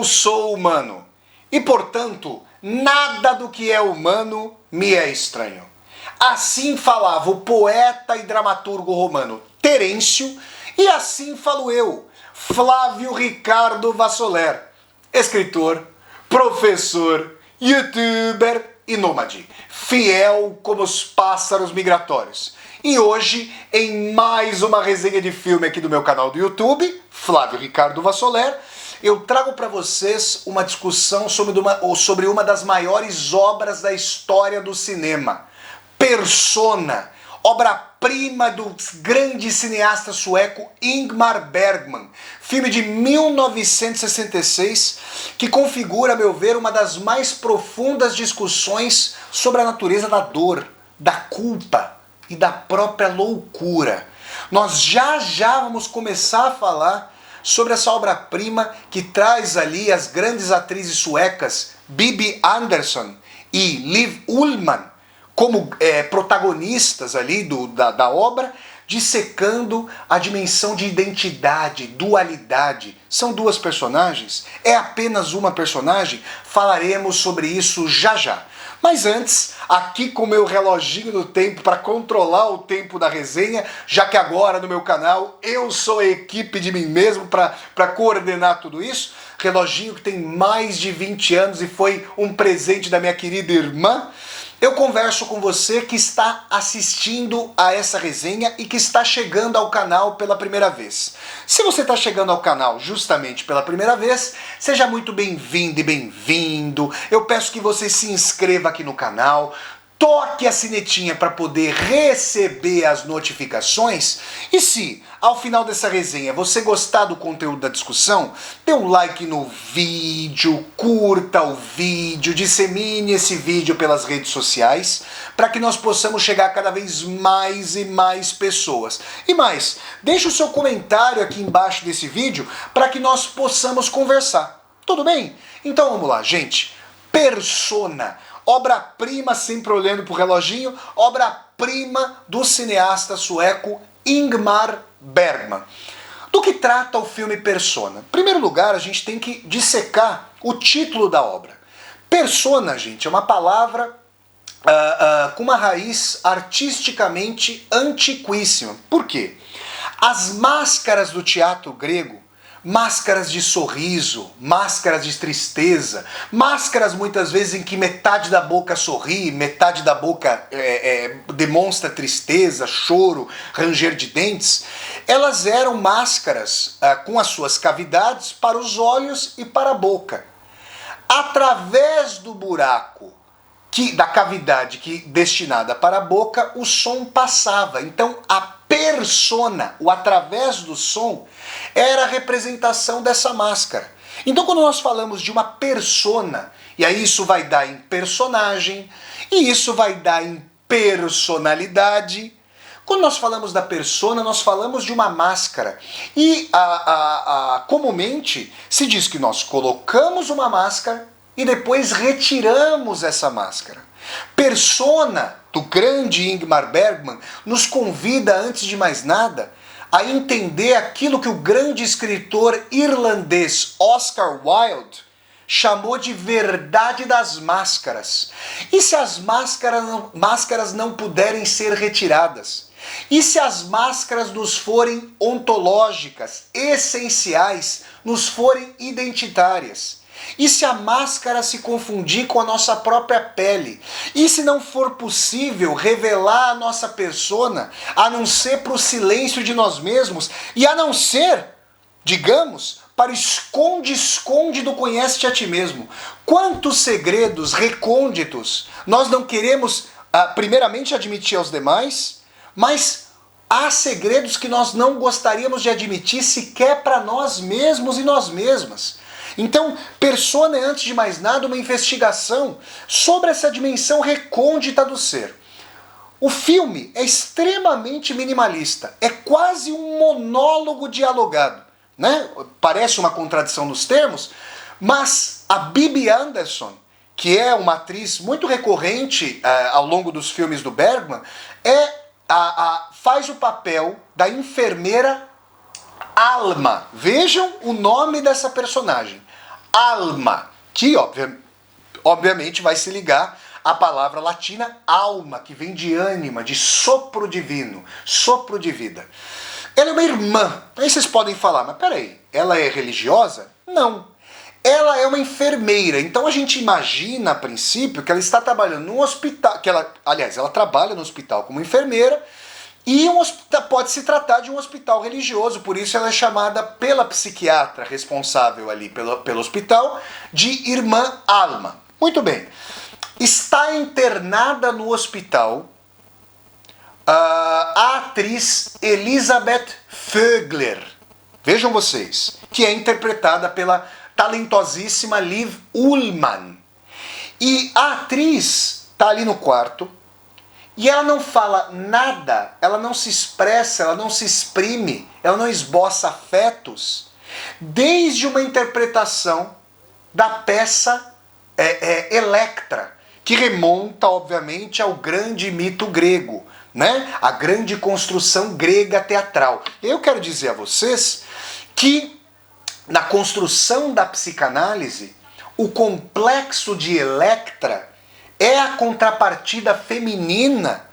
Eu sou humano e, portanto, nada do que é humano me é estranho. Assim falava o poeta e dramaturgo romano Terêncio, e assim falo eu, Flávio Ricardo Vassoler, escritor, professor, youtuber e nômade, fiel como os pássaros migratórios. E hoje, em mais uma resenha de filme aqui do meu canal do YouTube, Flávio Ricardo Vassoler, eu trago para vocês uma discussão sobre uma das maiores obras da história do cinema, Persona, obra-prima do grande cineasta sueco Ingmar Bergman, filme de 1966 que configura, a meu ver, uma das mais profundas discussões sobre a natureza da dor, da culpa e da própria loucura. Nós já vamos começar a falar sobre essa obra-prima que traz ali as grandes atrizes suecas Bibi Andersson e Liv Ullmann como protagonistas ali da obra, dissecando a dimensão de identidade, dualidade. São duas personagens? É apenas uma personagem? Falaremos sobre isso já. Mas antes, aqui com o meu reloginho do tempo para controlar o tempo da resenha, já que agora no meu canal eu sou a equipe de mim mesmo para coordenar tudo isso, reloginho que tem mais de 20 anos e foi um presente da minha querida irmã, eu converso com você que está assistindo a essa resenha e que está chegando ao canal pela primeira vez. Se você está chegando ao canal justamente pela primeira vez, seja muito bem-vindo e bem-vindo. Eu peço que você se inscreva aqui no canal, toque a sinetinha para poder receber as notificações. E se, ao final dessa resenha, você gostar do conteúdo da discussão, dê um like no vídeo, curta o vídeo, dissemine esse vídeo pelas redes sociais, para que nós possamos chegar a cada vez mais e mais pessoas. E mais, deixe o seu comentário aqui embaixo desse vídeo, para que nós possamos conversar. Tudo bem? Então vamos lá, gente. Persona, obra-prima, sempre olhando pro reloginho, obra-prima do cineasta sueco Ingmar Bergman. Do que trata o filme Persona? Em primeiro lugar, a gente tem que dissecar o título da obra. Persona, gente, é uma palavra com uma raiz artisticamente antiquíssima. Por quê? As máscaras do teatro grego, máscaras de sorriso, máscaras de tristeza, máscaras muitas vezes em que metade da boca sorri, metade da boca demonstra tristeza, choro, ranger de dentes, elas eram máscaras com as suas cavidades para os olhos e para a boca. Através do buraco da cavidade destinada para a boca, o som passava. Então a persona, o através do som, era a representação dessa máscara. Então quando nós falamos de uma persona, e aí isso vai dar em personagem, e isso vai dar em personalidade. Quando nós falamos da persona, nós falamos de uma máscara. E comumente se diz que nós colocamos uma máscara e depois retiramos essa máscara. Persona, do grande Ingmar Bergman, nos convida, antes de mais nada, a entender aquilo que o grande escritor irlandês Oscar Wilde chamou de verdade das máscaras. E se as máscaras não puderem ser retiradas? E se as máscaras nos forem ontológicas, essenciais, nos forem identitárias? E se a máscara se confundir com a nossa própria pele? E se não for possível revelar a nossa persona, a não ser para o silêncio de nós mesmos, e a não ser, digamos, para o esconde do conhece-te a ti mesmo? Quantos segredos recônditos nós não queremos, primeiramente, admitir aos demais, mas há segredos que nós não gostaríamos de admitir sequer para nós mesmos e nós mesmas. Então, Persona é, antes de mais nada, uma investigação sobre essa dimensão recôndita do ser. O filme é extremamente minimalista, é quase um monólogo dialogado, né? Parece uma contradição nos termos, mas a Bibi Andersson, que é uma atriz muito recorrente ao longo dos filmes do Bergman, faz o papel da enfermeira Alma. Vejam o nome dessa personagem. alma, que obviamente vai se ligar à palavra latina alma, que vem de ânima, de sopro divino, sopro de vida. Ela é uma irmã. Aí vocês podem falar, mas peraí, ela é religiosa? Não. Ela é uma enfermeira, então a gente imagina a princípio que ela está trabalhando num hospital, ela trabalha no hospital como enfermeira, e pode se tratar de um hospital religioso, por isso ela é chamada pela psiquiatra responsável ali pelo hospital de Irmã Alma. Muito bem. Está internada no hospital a atriz Elisabeth Vögler. Vejam vocês, que é interpretada pela talentosíssima Liv Ullmann. E a atriz está ali no quarto e ela não fala nada, ela não se expressa, ela não se exprime, ela não esboça afetos, desde uma interpretação da peça Electra, que remonta, obviamente, ao grande mito grego, né? A grande construção grega teatral. Eu quero dizer a vocês que na construção da psicanálise, o complexo de Electra é a contrapartida feminina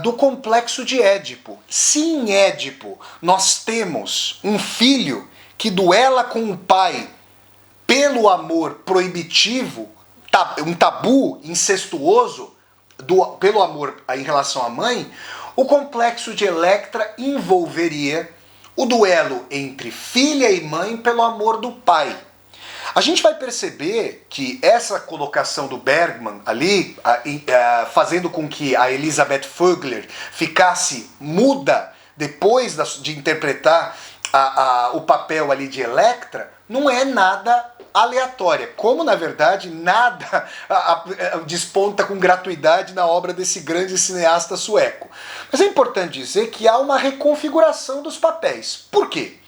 do complexo de Édipo. Se em Édipo nós temos um filho que duela com o pai pelo amor proibitivo, um tabu incestuoso, pelo amor em relação à mãe, o complexo de Electra envolveria o duelo entre filha e mãe pelo amor do pai. A gente vai perceber que essa colocação do Bergman ali, fazendo com que a Elisabeth Vögler ficasse muda depois de interpretar o papel ali de Electra, não é nada aleatória, como na verdade nada desponta com gratuidade na obra desse grande cineasta sueco. Mas é importante dizer que há uma reconfiguração dos papéis. Por quê?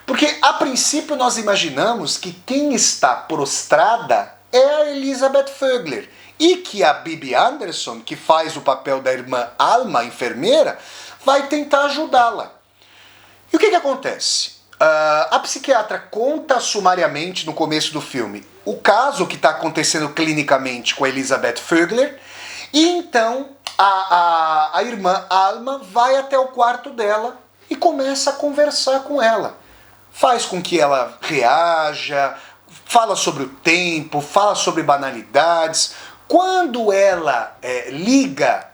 Porque a princípio nós imaginamos que quem está prostrada é a Elisabeth Vögler e que a Bibi Andersson, que faz o papel da irmã Alma, enfermeira, vai tentar ajudá-la. E o que acontece? A psiquiatra conta sumariamente no começo do filme o caso que está acontecendo clinicamente com a Elisabeth Vögler, e então a irmã Alma vai até o quarto dela e começa a conversar com ela. Faz com que ela reaja, fala sobre o tempo, fala sobre banalidades. Quando ela liga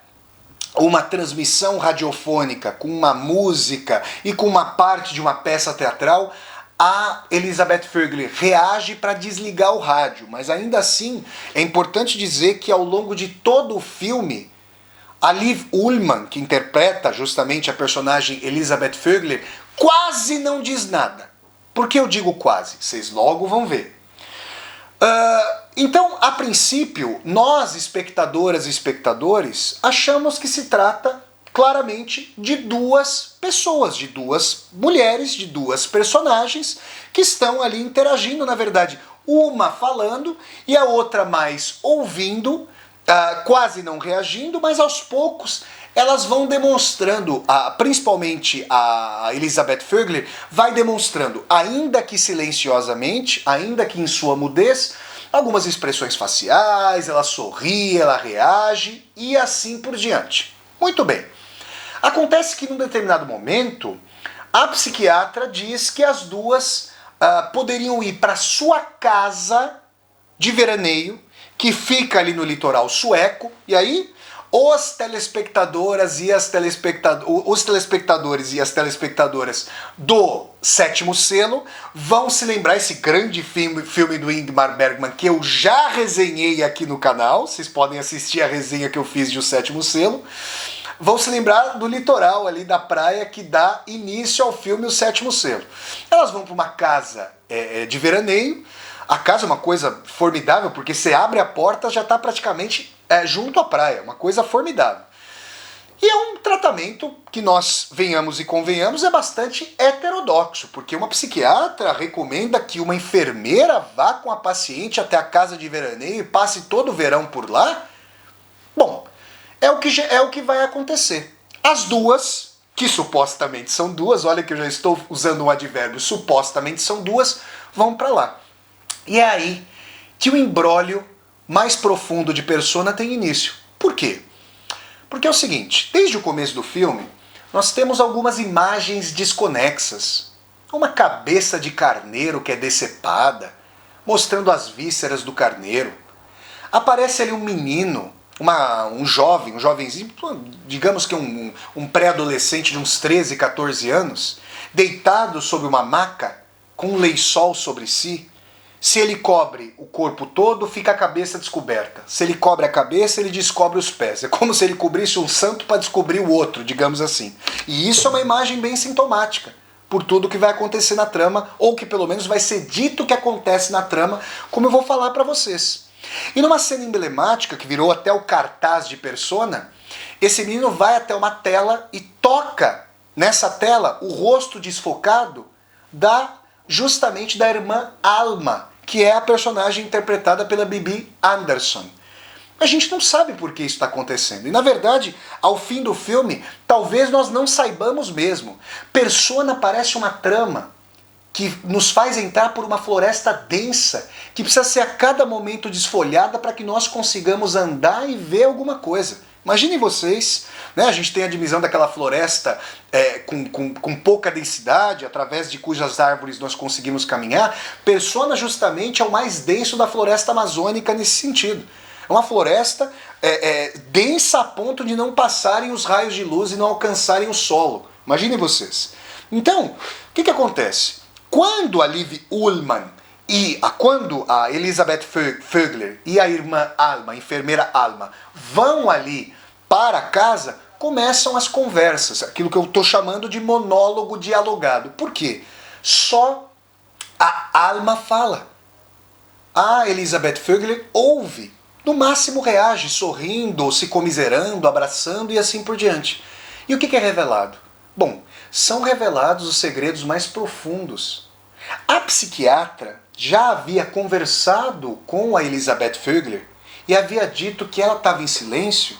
uma transmissão radiofônica com uma música e com uma parte de uma peça teatral, a Elisabeth Vögler reage para desligar o rádio. Mas ainda assim, é importante dizer que ao longo de todo o filme, a Liv Ullmann, que interpreta justamente a personagem Elisabeth Vögler, quase não diz nada. Por que eu digo quase? Vocês logo vão ver. Então, a princípio, nós, espectadoras e espectadores, achamos que se trata claramente de duas pessoas, de duas mulheres, de duas personagens que estão ali interagindo, na verdade, uma falando e a outra mais ouvindo, quase não reagindo, mas aos poucos elas vão demonstrando, principalmente a Elisabeth Vögler, vai demonstrando, ainda que silenciosamente, ainda que em sua mudez, algumas expressões faciais, ela sorri, ela reage e assim por diante. Muito bem. Acontece que num determinado momento, a psiquiatra diz que as duas poderiam ir para sua casa de veraneio, que fica ali no litoral sueco, e aí os telespectadores e as telespectadoras do Sétimo Selo vão se lembrar, esse grande filme do Ingmar Bergman, que eu já resenhei aqui no canal, vocês podem assistir a resenha que eu fiz de O Sétimo Selo, vão se lembrar do litoral ali da praia que dá início ao filme O Sétimo Selo. Elas vão para uma casa de veraneio. A casa é uma coisa formidável, porque você abre a porta, já está praticamente junto à praia, uma coisa formidável. E é um tratamento que nós, venhamos e convenhamos, é bastante heterodoxo, porque uma psiquiatra recomenda que uma enfermeira vá com a paciente até a casa de veraneio e passe todo o verão por lá. Bom, é o que vai acontecer. As duas, que supostamente são duas, olha que eu já estou usando um advérbio, supostamente são duas, vão para lá. E é aí que o imbróglio mais profundo de Persona tem início. Por quê? Porque é o seguinte, desde o começo do filme, nós temos algumas imagens desconexas. Uma cabeça de carneiro que é decepada, mostrando as vísceras do carneiro. Aparece ali um menino, um jovenzinho, digamos que um pré-adolescente de uns 13, 14 anos, deitado sobre uma maca, com um lençol sobre si. Se ele cobre o corpo todo, fica a cabeça descoberta. Se ele cobre a cabeça, ele descobre os pés. É como se ele cobrisse um santo para descobrir o outro, digamos assim. E isso é uma imagem bem sintomática por tudo que vai acontecer na trama, ou que pelo menos vai ser dito que acontece na trama, como eu vou falar para vocês. E numa cena emblemática, que virou até o cartaz de Persona, esse menino vai até uma tela e toca nessa tela o rosto desfocado justamente da irmã Alma, que é a personagem interpretada pela Bibi Andersson. A gente não sabe por que isso está acontecendo. E na verdade, ao fim do filme, talvez nós não saibamos mesmo. Persona parece uma trama que nos faz entrar por uma floresta densa, que precisa ser a cada momento desfolhada para que nós consigamos andar e ver alguma coisa. Imaginem vocês, né? A gente tem a divisão daquela floresta com pouca densidade, através de cujas árvores nós conseguimos caminhar. Persona justamente é o mais denso da floresta amazônica nesse sentido. É uma floresta densa a ponto de não passarem os raios de luz e não alcançarem o solo. Imaginem vocês. Então, o que acontece? Quando a Liv Ullmann quando a Elisabeth Vögler e a irmã Alma, a enfermeira Alma, vão ali para casa, começam as conversas, aquilo que eu estou chamando de monólogo dialogado. Por quê? Só a Alma fala. A Elisabeth Vögler ouve. No máximo reage, sorrindo, se comiserando, abraçando e assim por diante. E o que é revelado? Bom, são revelados os segredos mais profundos. A psiquiatra já havia conversado com a Elisabeth Vögler e havia dito que ela estava em silêncio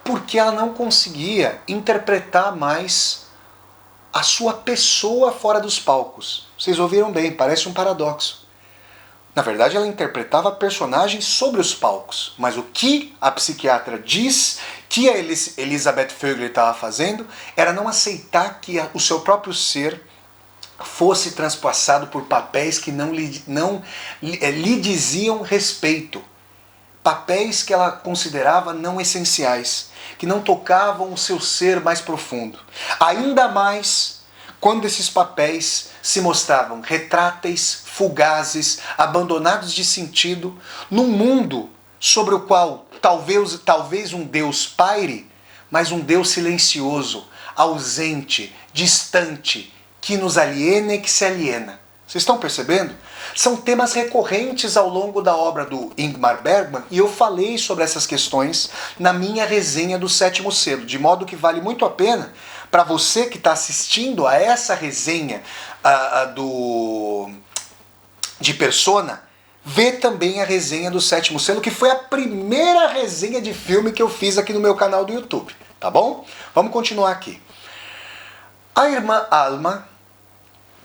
porque ela não conseguia interpretar mais a sua pessoa fora dos palcos. Vocês ouviram bem, parece um paradoxo. Na verdade, ela interpretava personagens sobre os palcos, mas o que a psiquiatra diz que a Elisabeth Vögler estava fazendo era não aceitar que o seu próprio ser fosse transpassado por papéis que não lhe diziam respeito. Papéis que ela considerava não essenciais, que não tocavam o seu ser mais profundo. Ainda mais quando esses papéis se mostravam retráteis, fugazes, abandonados de sentido, num mundo sobre o qual talvez um Deus paire, mas um Deus silencioso, ausente, distante, que nos aliena e que se aliena. Vocês estão percebendo? São temas recorrentes ao longo da obra do Ingmar Bergman e eu falei sobre essas questões na minha resenha do Sétimo Selo, de modo que vale muito a pena para você que está assistindo a essa resenha de Persona, ver também a resenha do Sétimo Selo, que foi a primeira resenha de filme que eu fiz aqui no meu canal do YouTube, tá bom? Vamos continuar aqui. A irmã Alma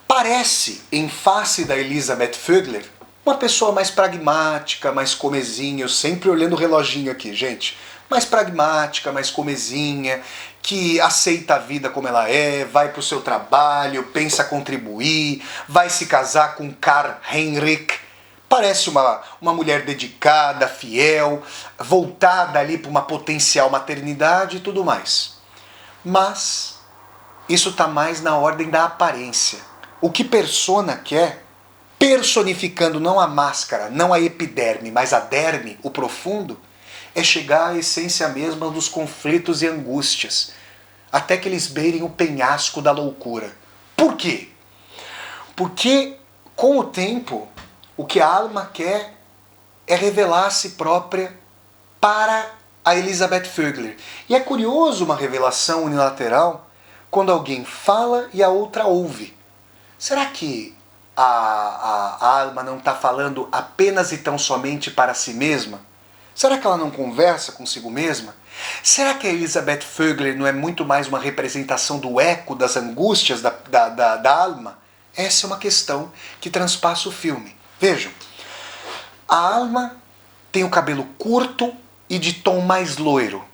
parece, em face da Elisabeth Vögler, uma pessoa mais pragmática, mais comezinha, eu sempre olhando o reloginho aqui, gente, mais pragmática, mais comezinha, que aceita a vida como ela é, vai para o seu trabalho, pensa contribuir, vai se casar com Karl Heinrich. Parece uma mulher dedicada, fiel, voltada ali para uma potencial maternidade e tudo mais. Mas isso está mais na ordem da aparência. O que Persona quer, personificando não a máscara, não a epiderme, mas a derme, o profundo, é chegar à essência mesma dos conflitos e angústias, até que eles beirem o penhasco da loucura. Por quê? Porque, com o tempo, o que a Alma quer é revelar a si própria para a Elisabeth Vögler. E é curioso uma revelação unilateral quando alguém fala e a outra ouve. Será que a Alma não está falando apenas e tão somente para si mesma? Será que ela não conversa consigo mesma? Será que a Elisabeth Vögler não é muito mais uma representação do eco das angústias da Alma? Essa é uma questão que transpassa o filme. Vejam, A Alma tem o cabelo curto e de tom mais loiro.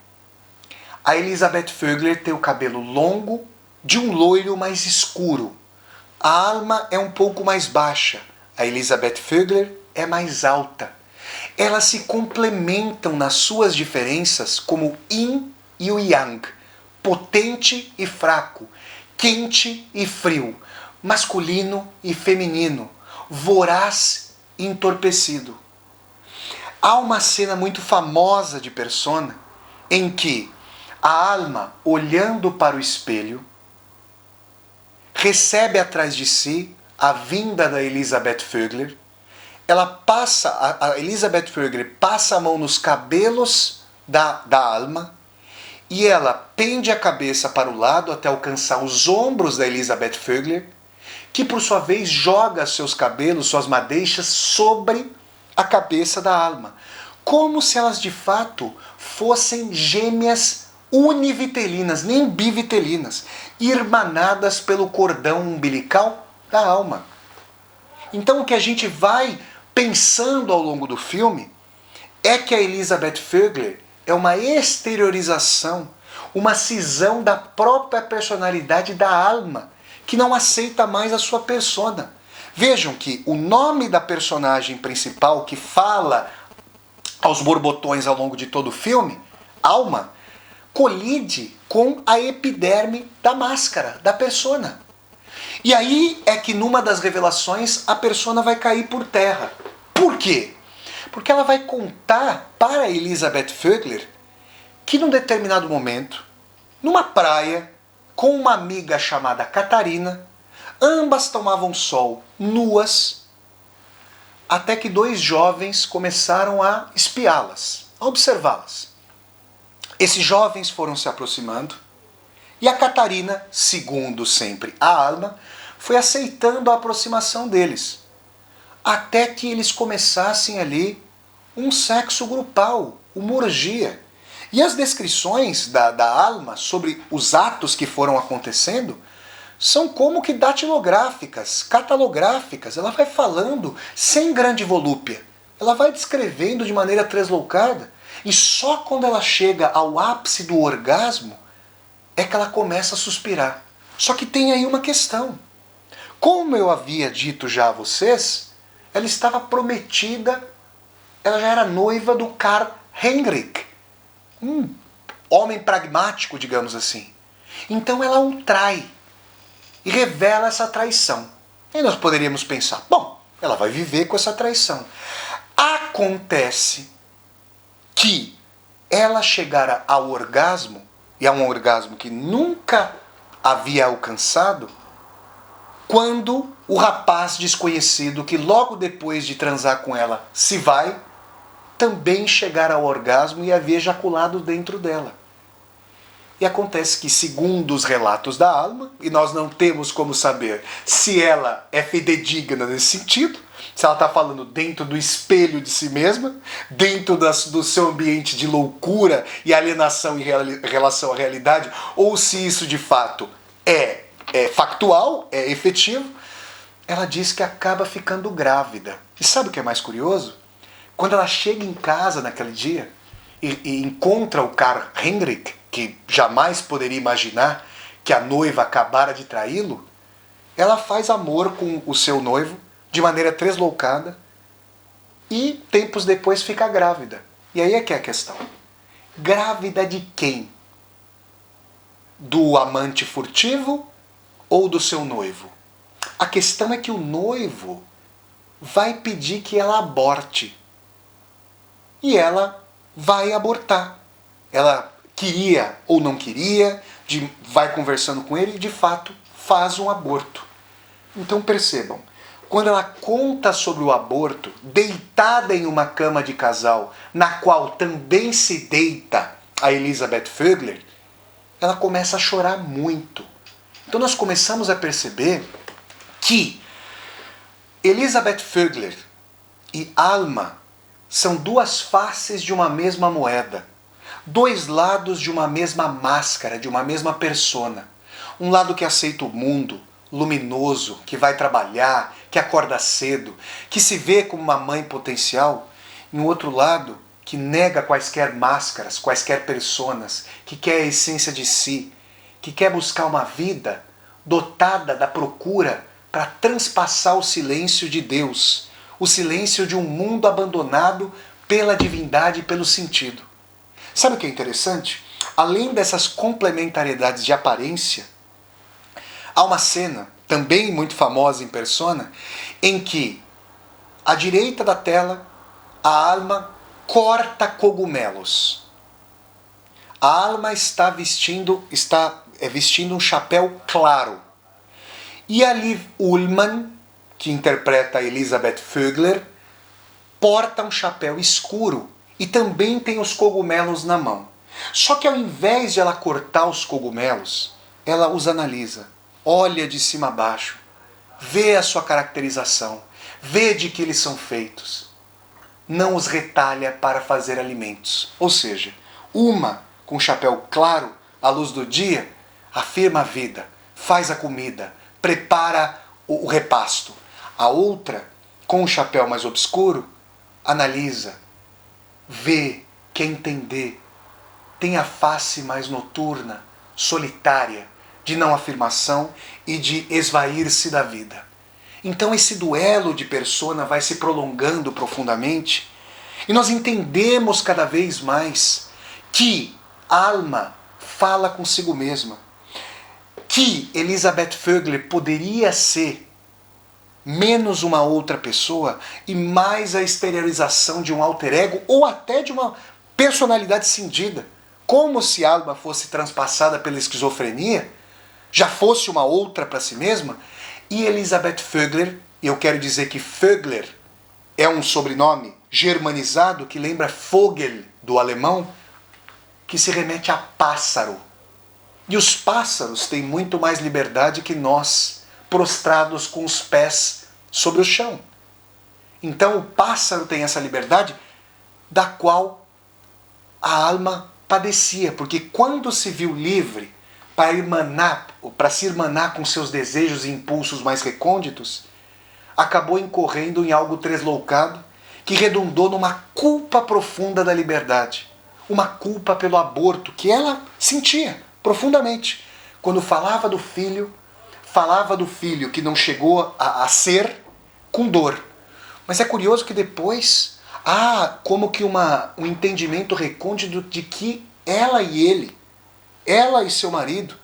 A Elisabeth Vögler tem o cabelo longo, de um loiro mais escuro. A Alma é um pouco mais baixa. A Elisabeth Vögler é mais alta. Elas se complementam nas suas diferenças como o yin e o yang, potente e fraco, quente e frio, masculino e feminino, voraz e entorpecido. Há uma cena muito famosa de Persona em que a Alma, olhando para o espelho, recebe atrás de si a vinda da Elisabeth Vögler. A Elisabeth Vögler passa a mão nos cabelos da Alma e ela pende a cabeça para o lado até alcançar os ombros da Elisabeth Vögler, que por sua vez joga seus cabelos, suas madeixas, sobre a cabeça da Alma, como se elas de fato fossem gêmeas univitelinas, nem bivitelinas, irmanadas pelo cordão umbilical da alma. Então o que a gente vai pensando ao longo do filme é que a Elisabeth Vögler é uma exteriorização, uma cisão da própria personalidade da Alma, que não aceita mais a sua persona. Vejam que o nome da personagem principal que fala aos borbotões ao longo de todo o filme, Alma, colide com a epiderme da máscara, da persona. E aí é que numa das revelações a persona vai cair por terra. Por quê? Porque ela vai contar para Elisabeth Vögler que num determinado momento, numa praia, com uma amiga chamada Catarina, ambas tomavam sol nuas, até que dois jovens começaram a espiá-las, a observá-las. Esses jovens foram se aproximando e a Catarina, segundo sempre a Alma, foi aceitando a aproximação deles, até que eles começassem ali um sexo grupal, uma orgia. E as descrições da Alma sobre os atos que foram acontecendo são como que datilográficas, catalográficas. Ela vai falando sem grande volúpia. Ela vai descrevendo de maneira tresloucada. E só quando ela chega ao ápice do orgasmo é que ela começa a suspirar. Só que tem aí uma questão. Como eu havia dito já a vocês, ela estava prometida, ela já era noiva do Karl Henrik, um homem pragmático, digamos assim. Então ela o trai e revela essa traição. E nós poderíamos pensar, bom, ela vai viver com essa traição. Acontece que ela chegara ao orgasmo, e a um orgasmo que nunca havia alcançado, quando o rapaz desconhecido, que logo depois de transar com ela se vai, também chegar ao orgasmo e havia ejaculado dentro dela. E acontece que, segundo os relatos da Alma, e nós não temos como saber se ela é fidedigna nesse sentido, se ela está falando dentro do espelho de si mesma, dentro do seu ambiente de loucura e alienação em relação à realidade, ou se isso de fato é factual, é efetivo, ela diz que acaba ficando grávida. E sabe o que é mais curioso? Quando ela chega em casa naquele dia e encontra o Karl Henrik, que jamais poderia imaginar que a noiva acabara de traí-lo, ela faz amor com o seu noivo de maneira tresloucada e tempos depois fica grávida. E aí é que é a questão. Grávida de quem? Do amante furtivo ou do seu noivo? A questão é que o noivo vai pedir que ela aborte. E ela vai abortar. Ela queria ou não queria, vai conversando com ele e de fato faz um aborto. Então percebam, quando ela conta sobre o aborto, deitada em uma cama de casal, na qual também se deita a Elisabeth Vögler, ela começa a chorar muito. Então nós começamos a perceber que Elisabeth Vögler e Alma são duas faces de uma mesma moeda, dois lados de uma mesma máscara, de uma mesma persona. Um lado que aceita o mundo, luminoso, que vai trabalhar, que acorda cedo, que se vê como uma mãe potencial, e um outro lado que nega quaisquer máscaras, quaisquer personas, que quer a essência de si, que quer buscar uma vida dotada da procura para transpassar o silêncio de Deus, o silêncio de um mundo abandonado pela divindade e pelo sentido. Sabe o que é interessante? Além dessas complementariedades de aparência, há uma cena, também muito famosa em Persona, em que, à direita da tela, a alma corta cogumelos. A alma está vestindo um chapéu claro. E a Liv Ullmann, que interpreta a Elisabeth Vögler, porta um chapéu escuro e também tem os cogumelos na mão. Só que ao invés de ela cortar os cogumelos, ela os analisa, olha de cima a baixo, vê a sua caracterização, vê de que eles são feitos. Não os retalha para fazer alimentos. Ou seja, uma com chapéu claro, à luz do dia, afirma a vida, faz a comida, prepara o repasto. A outra, com o chapéu mais obscuro, analisa, vê, quer entender, tem a face mais noturna, solitária, de não afirmação e de esvair-se da vida. Então esse duelo de persona vai se prolongando profundamente e nós entendemos cada vez mais que a alma fala consigo mesma, que Elisabeth Vögler poderia ser menos uma outra pessoa e mais a exteriorização de um alter ego ou até de uma personalidade cindida, como se a alma fosse transpassada pela esquizofrenia, já fosse uma outra para si mesma. E Elisabeth Vögler, eu quero dizer que Vögler é um sobrenome germanizado que lembra Vogel, do alemão, que se remete a pássaro. E os pássaros têm muito mais liberdade que nós, prostrados com os pés sobre o chão. Então o pássaro tem essa liberdade da qual a alma padecia, porque quando se viu livre para se irmanar com seus desejos e impulsos mais recônditos, acabou incorrendo em algo tresloucado que redundou numa culpa profunda da liberdade. Uma culpa pelo aborto que ela sentia profundamente. Quando falava do filho que não chegou a ser com dor. Mas é curioso que depois há como que um entendimento recôndito de que ela e ele, ela e seu marido,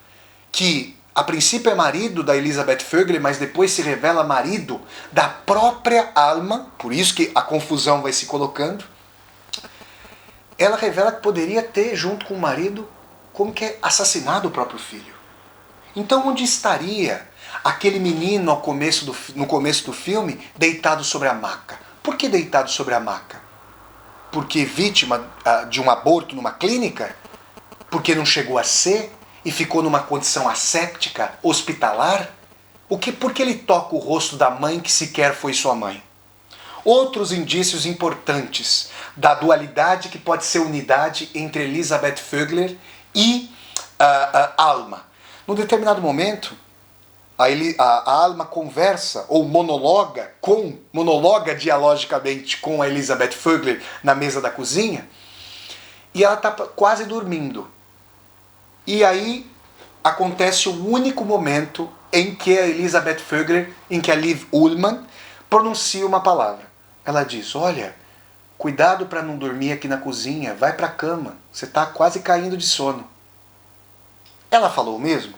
que a princípio é marido da Elisabeth Vögler, mas depois se revela marido da própria alma, por isso que a confusão vai se colocando, ela revela que poderia ter, junto com o marido, como que assassinado o próprio filho. Então onde estaria aquele menino no começo do filme deitado sobre a maca? Por que deitado sobre a maca? Porque vítima de um aborto numa clínica? Porque não chegou a ser e ficou numa condição asséptica, hospitalar? Por que ele toca o rosto da mãe que sequer foi sua mãe? Outros indícios importantes da dualidade que pode ser unidade entre Elisabeth Vögler e Alma. Num determinado momento, a Alma conversa, ou monologa dialogicamente com a Elisabeth Vögler na mesa da cozinha, e ela está quase dormindo. E aí acontece o único momento em que a Elisabeth Vögler, em que a Liv Ullmann pronuncia uma palavra. Ela diz, olha, cuidado para não dormir aqui na cozinha, vai para a cama, você está quase caindo de sono. Ela falou o mesmo?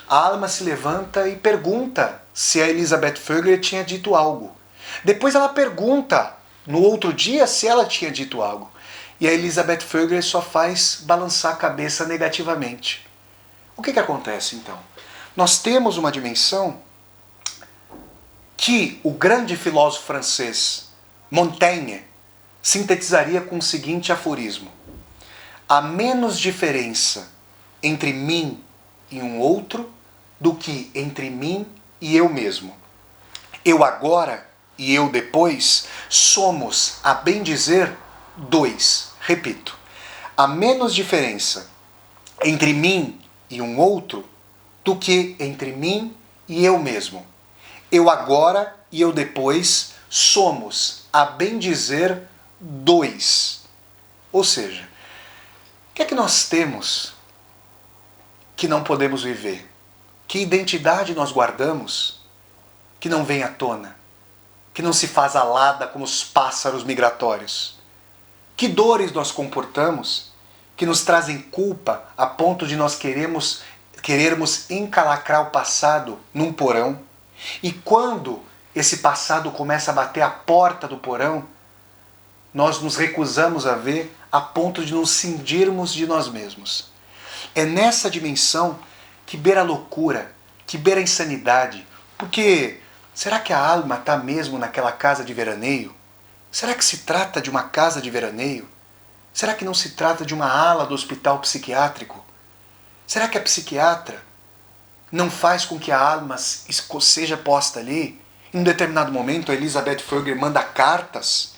A alma se levanta e pergunta se a Elisabeth Vögler tinha dito algo. Depois ela pergunta, no outro dia, se ela tinha dito algo. E a Elisabeth Vögler só faz balançar a cabeça negativamente. O que acontece então? Nós temos uma dimensão que o grande filósofo francês Montaigne sintetizaria com o seguinte aforismo: há menos diferença entre mim e um outro do que entre mim e eu mesmo. Eu agora e eu depois somos, a bem dizer, dois. Repito, há menos diferença entre mim e um outro do que entre mim e eu mesmo. Eu agora e eu depois somos, a bem dizer, 2. Ou seja, o que é que nós temos que não podemos viver? Que identidade nós guardamos que não vem à tona? Que não se faz alada como os pássaros migratórios? Que dores nós comportamos que nos trazem culpa a ponto de nós querermos encalacrar o passado num porão? E quando esse passado começa a bater a porta do porão, nós nos recusamos a ver a ponto de nos cindirmos de nós mesmos. É nessa dimensão que beira a loucura, que beira a insanidade. Porque será que a alma está mesmo naquela casa de veraneio? Será que se trata de uma casa de veraneio? Será que não se trata de uma ala do hospital psiquiátrico? Será que a psiquiatra não faz com que a alma seja posta ali? Em um determinado momento, a Elizabeth Vogler manda cartas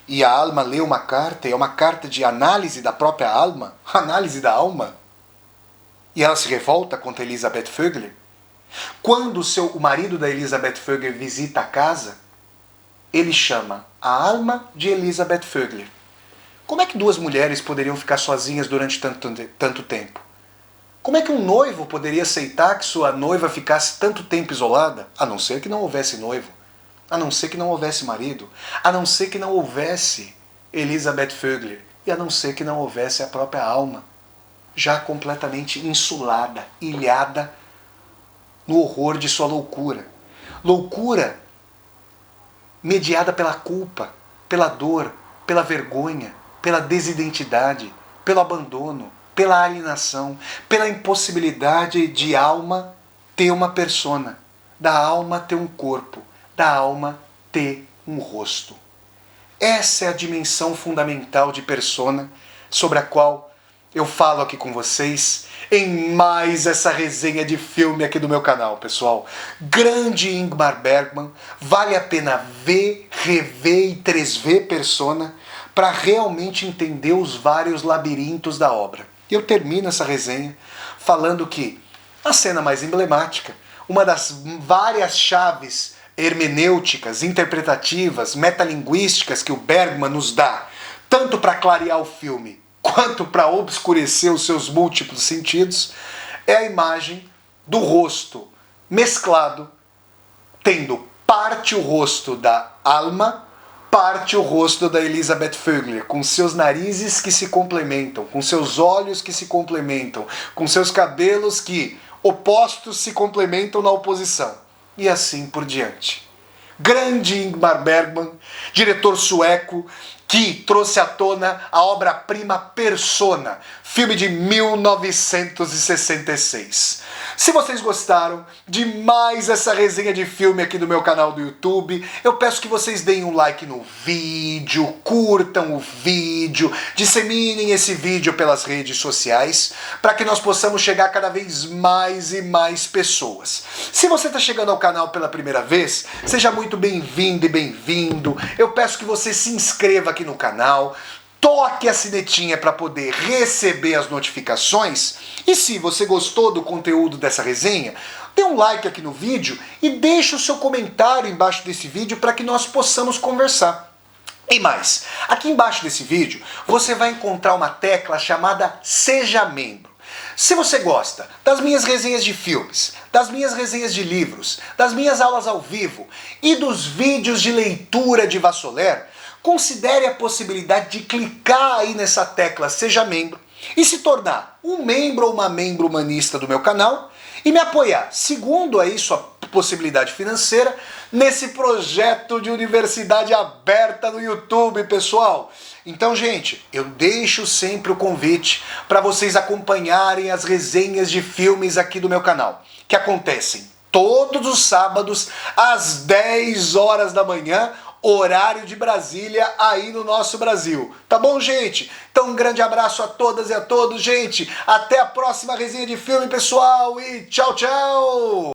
e a alma lê uma carta, e é uma carta de análise da própria alma, análise da alma. E ela se revolta contra Elizabeth Vogler. Quando o marido da Elizabeth Vogler visita a casa, ele chama a alma de Elizabeth Vogler. Como é que duas mulheres poderiam ficar sozinhas durante tanto tempo? Como é que um noivo poderia aceitar que sua noiva ficasse tanto tempo isolada? A não ser que não houvesse noivo, a não ser que não houvesse marido, a não ser que não houvesse Elizabeth Vogler, e a não ser que não houvesse a própria alma, já completamente insulada, ilhada no horror de sua loucura. Loucura mediada pela culpa, pela dor, pela vergonha, pela desidentidade, pelo abandono, pela alienação, pela impossibilidade de alma ter uma persona, da alma ter um corpo, da alma ter um rosto. Essa é a dimensão fundamental de persona sobre a qual eu falo aqui com vocês em mais essa resenha de filme aqui do meu canal, pessoal. Grande Ingmar Bergman, vale a pena ver, rever e 3V Persona para realmente entender os vários labirintos da obra. E eu termino essa resenha falando que a cena mais emblemática, uma das várias chaves hermenêuticas, interpretativas, metalinguísticas que o Bergman nos dá, tanto para clarear o filme quanto para obscurecer os seus múltiplos sentidos, é a imagem do rosto mesclado, tendo parte o rosto da alma, parte o rosto da Elizabeth Vogler, com seus narizes que se complementam, com seus olhos que se complementam, com seus cabelos que, opostos, se complementam na oposição, e assim por diante. Grande Ingmar Bergman, diretor sueco, que trouxe à tona a obra-prima Persona, filme de 1966. Se vocês gostaram de mais essa resenha de filme aqui do meu canal do YouTube, eu peço que vocês deem um like no vídeo, curtam o vídeo, disseminem esse vídeo pelas redes sociais, para que nós possamos chegar a cada vez mais e mais pessoas. Se você está chegando ao canal pela primeira vez, seja muito bem-vindo e bem-vindo. Eu peço que você se inscreva aqui no canal, toque a sinetinha para poder receber as notificações. E se você gostou do conteúdo dessa resenha, dê um like aqui no vídeo e deixe o seu comentário embaixo desse vídeo para que nós possamos conversar. E mais, aqui embaixo desse vídeo você vai encontrar uma tecla chamada Seja Membro. Se você gosta das minhas resenhas de filmes, das minhas resenhas de livros, das minhas aulas ao vivo e dos vídeos de leitura de Vassoler, considere a possibilidade de clicar aí nessa tecla Seja Membro e se tornar um membro ou uma membro humanista do meu canal e me apoiar, segundo aí sua possibilidade financeira, nesse projeto de universidade aberta no YouTube, pessoal. Então, gente, eu deixo sempre o convite para vocês acompanharem as resenhas de filmes aqui do meu canal, que acontecem todos os sábados às 10 horas da manhã, horário de Brasília, aí no nosso Brasil. Tá bom, gente? Então um grande abraço a todas e a todos, gente. Até a próxima resenha de filme, pessoal, e tchau, tchau!